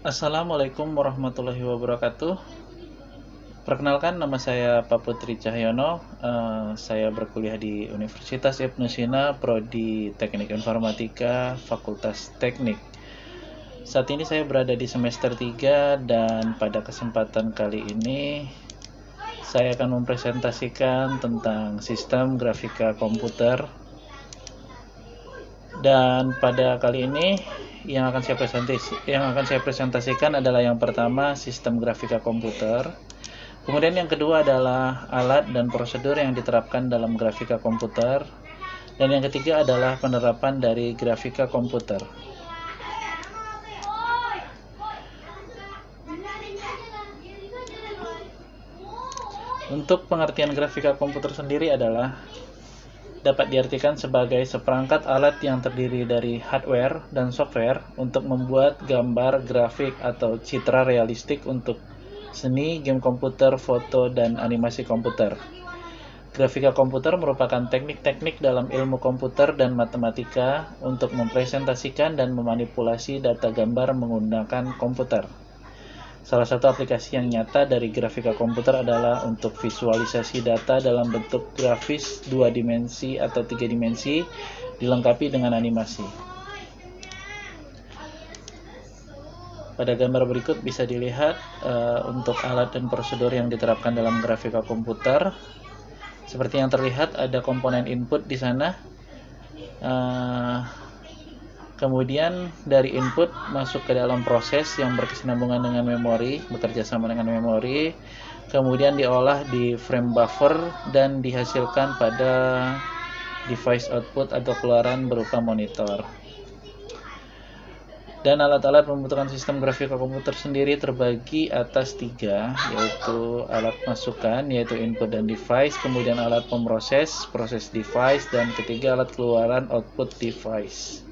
Assalamualaikum warahmatullahi wabarakatuh. Perkenalkan, nama saya Pak Putri Cahyono. Saya berkuliah di Universitas Ibnu Sina, Prodi Teknik Informatika, Fakultas Teknik. Saat ini saya berada di semester 3 dan pada kesempatan kali ini saya akan mempresentasikan tentang sistem grafika komputer. Dan pada kali ini yang akan saya presentasikan adalah yang pertama, sistem grafika komputer. Kemudian yang kedua adalah alat dan prosedur yang diterapkan dalam grafika komputer. Dan yang ketiga adalah penerapan dari grafika komputer. Untuk pengertian grafika komputer sendiri adalah dapat diartikan sebagai seperangkat alat yang terdiri dari hardware dan software untuk membuat gambar, grafik, atau citra realistik untuk seni, game komputer, foto, dan animasi komputer. Grafika komputer merupakan teknik-teknik dalam ilmu komputer dan matematika untuk mempresentasikan dan memanipulasi data gambar menggunakan komputer. Salah satu aplikasi yang nyata dari grafika komputer adalah untuk visualisasi data dalam bentuk grafis 2 dimensi atau 3 dimensi dilengkapi dengan animasi. Pada gambar berikut bisa dilihat untuk alat dan prosedur yang diterapkan dalam grafika komputer. Seperti yang terlihat, ada komponen input di sana. Kemudian dari input masuk ke dalam proses yang berkesinambungan dengan memori, bekerja sama dengan memori, kemudian diolah di frame buffer dan dihasilkan pada device output atau keluaran berupa monitor. Dan alat-alat pembentukan sistem grafika komputer sendiri terbagi atas 3, yaitu alat masukan, yaitu input dan device, kemudian alat pemroses, proses device, dan ketiga alat keluaran, output device.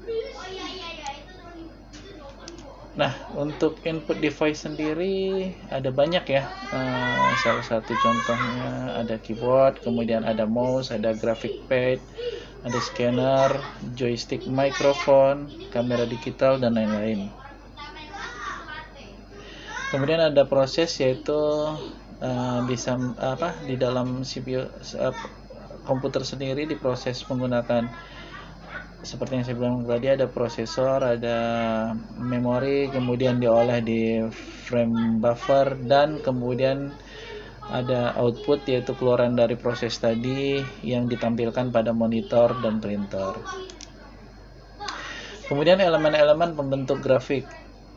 Nah, untuk input device sendiri ada banyak ya. Salah satu contohnya ada keyboard, kemudian ada mouse, ada graphic pad, ada scanner, joystick microphone, kamera digital, dan lain-lain. Kemudian ada proses, yaitu di dalam CPU komputer sendiri diproses menggunakan, seperti yang saya bilang tadi, ada prosesor, ada memori, kemudian diolah di frame buffer, dan kemudian ada output, yaitu keluaran dari proses tadi yang ditampilkan pada monitor dan printer. Kemudian elemen-elemen pembentuk grafik.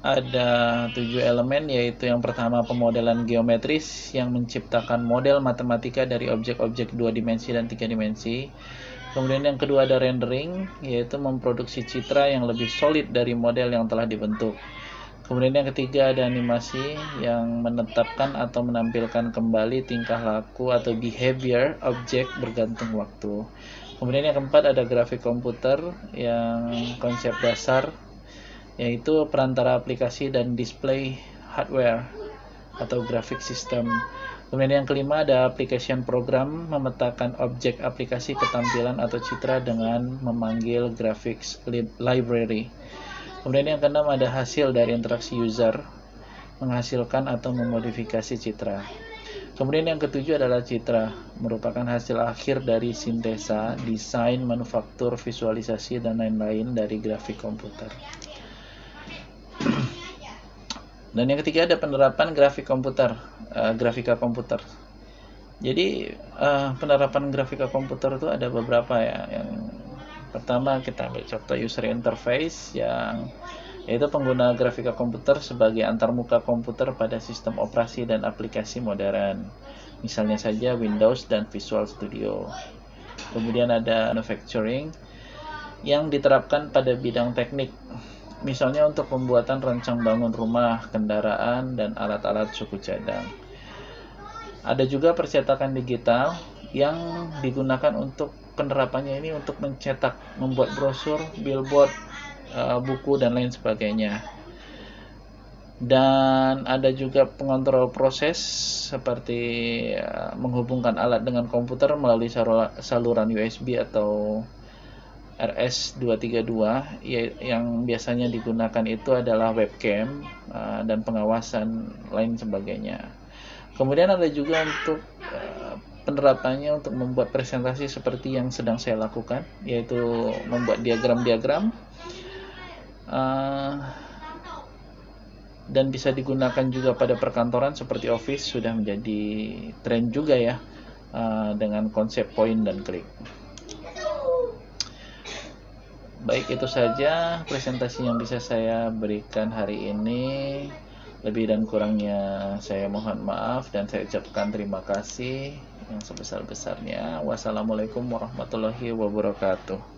Ada 7 elemen, yaitu yang pertama pemodelan geometris yang menciptakan model matematika dari objek-objek 2 dimensi dan 3 dimensi. Kemudian yang kedua ada rendering, yaitu memproduksi citra yang lebih solid dari model yang telah dibentuk. Kemudian yang ketiga ada animasi yang menetapkan atau menampilkan kembali tingkah laku atau behavior objek bergantung waktu. Kemudian yang keempat ada grafik komputer yang konsep dasar, yaitu perantara aplikasi dan display hardware atau graphic system. Kemudian yang kelima ada application program, memetakan objek aplikasi ketampilan atau citra dengan memanggil graphics library. Kemudian yang keenam ada hasil dari interaksi user, menghasilkan atau memodifikasi citra. Kemudian yang ketujuh adalah citra, merupakan hasil akhir dari sintesa, desain, manufaktur, visualisasi, dan lain-lain dari grafik komputer. Dan yang ketiga ada penerapan grafika komputer. Jadi penerapan grafika komputer itu ada beberapa ya. Yang pertama kita ambil contoh user interface, yaitu pengguna grafika komputer sebagai antarmuka komputer pada sistem operasi dan aplikasi modern. Misalnya saja Windows dan Visual Studio. Kemudian ada manufacturing yang diterapkan pada bidang teknik. Misalnya untuk pembuatan rancang bangun rumah, kendaraan, dan alat-alat suku cadang. Ada juga percetakan digital yang digunakan untuk penerapannya ini untuk mencetak, membuat brosur, billboard, buku, dan lain sebagainya. Dan ada juga pengontrol proses seperti menghubungkan alat dengan komputer melalui saluran USB atau RS232 yang biasanya digunakan itu adalah webcam dan pengawasan lain sebagainya. Kemudian ada juga untuk penerapannya untuk membuat presentasi seperti yang sedang saya lakukan, yaitu membuat diagram-diagram, dan bisa digunakan juga pada perkantoran seperti Office, sudah menjadi tren juga ya, dengan konsep point dan klik. Baik, itu saja presentasi yang bisa saya berikan hari ini. Lebih dan kurangnya saya mohon maaf dan saya ucapkan terima kasih yang sebesar-besarnya. Wassalamualaikum warahmatullahi wabarakatuh.